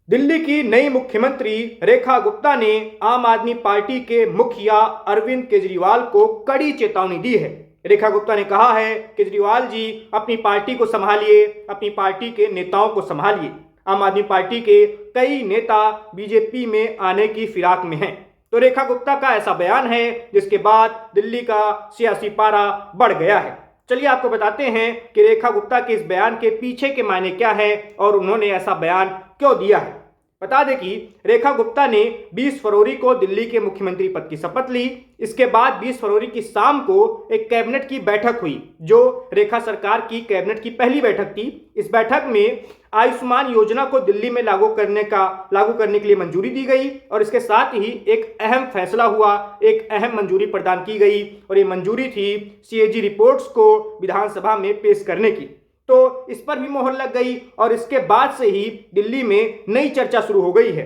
दिल्ली की नई मुख्यमंत्री रेखा गुप्ता ने आम आदमी पार्टी के मुखिया अरविंद केजरीवाल को कड़ी चेतावनी दी है। रेखा गुप्ता ने कहा है, केजरीवाल जी अपनी पार्टी को संभालिए, अपनी पार्टी के नेताओं को संभालिए। आम आदमी पार्टी के कई नेता बीजेपी में आने की फिराक में हैं। तो रेखा गुप्ता का ऐसा बयान है जिसके बाद दिल्ली का सियासी पारा बढ़ गया है। चलिए आपको बताते हैं कि रेखा गुप्ता के इस बयान के पीछे के मायने क्या है और उन्होंने ऐसा बयान क्यों दिया है। बता दें कि रेखा गुप्ता ने 20 फरवरी को दिल्ली के मुख्यमंत्री पद की शपथ ली। इसके बाद 20 फरवरी की शाम को एक कैबिनेट की बैठक हुई, जो रेखा सरकार की कैबिनेट की पहली बैठक थी। इस बैठक में आयुष्मान योजना को दिल्ली में लागू करने के लिए मंजूरी दी गई और इसके साथ ही एक अहम फैसला हुआ, एक अहम मंजूरी प्रदान की गई और ये मंजूरी थी सीएजी रिपोर्ट्स को विधानसभा में पेश करने की। तो इस पर भी मोहर लग गई और इसके बाद से ही दिल्ली में नई चर्चा शुरू हो गई है।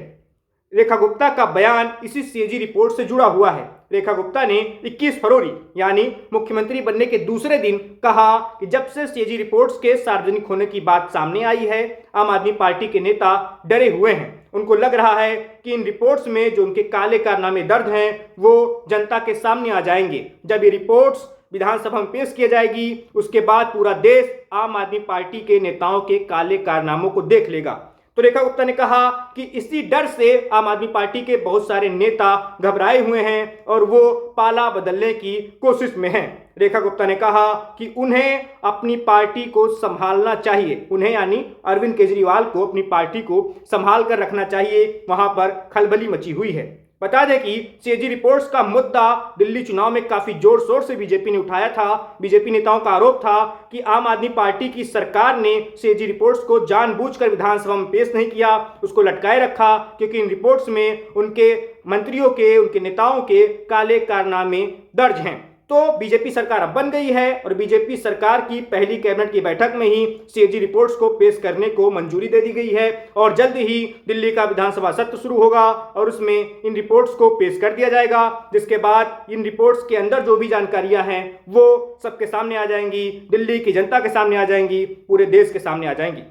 रेखा गुप्ता का बयान इसी सीएजी रिपोर्ट से जुड़ा हुआ है। रेखा गुप्ता ने 21 फरवरी यानी मुख्यमंत्री बनने के दूसरे दिन कहा कि जब से सीएजी रिपोर्ट्स के सार्वजनिक होने की बात सामने आई है, आम आदमी पार्टी के नेता डरे हुए हैं। उनको लग रहा है कि इन रिपोर्ट्स में जो उनके काले कारनामे दर्ज हैं वो जनता के सामने आ जाएंगे। जब ये रिपोर्ट्स विधानसभा में पेश किया जाएगी, उसके बाद पूरा देश आम आदमी पार्टी के नेताओं के काले कारनामों को देख लेगा। तो रेखा गुप्ता ने कहा कि इसी डर से आम आदमी पार्टी के बहुत सारे नेता घबराए हुए हैं और वो पाला बदलने की कोशिश में हैं। रेखा गुप्ता ने कहा कि उन्हें अपनी पार्टी को संभालना चाहिए, उन्हें यानी अरविंद केजरीवाल को अपनी पार्टी को संभाल कर रखना चाहिए। वहां पर खलबली मची हुई है। बता दें कि सीएजी रिपोर्ट्स का मुद्दा दिल्ली चुनाव में काफी जोर शोर से बीजेपी ने उठाया था। बीजेपी नेताओं का आरोप था कि आम आदमी पार्टी की सरकार ने सीएजी रिपोर्ट्स को जानबूझकर विधानसभा में पेश नहीं किया, उसको लटकाए रखा, क्योंकि इन रिपोर्ट्स में उनके मंत्रियों के, उनके नेताओं के काले कारनामे दर्ज हैं। तो बीजेपी सरकार अब बन गई है और बीजेपी सरकार की पहली कैबिनेट की बैठक में ही सीएजी रिपोर्ट्स को पेश करने को मंजूरी दे दी गई है और जल्द ही दिल्ली का विधानसभा सत्र शुरू होगा और उसमें इन रिपोर्ट्स को पेश कर दिया जाएगा, जिसके बाद इन रिपोर्ट्स के अंदर जो भी जानकारियां हैं वो सबके सामने आ जाएंगी, दिल्ली की जनता के सामने आ जाएंगी, पूरे देश के सामने आ जाएंगी।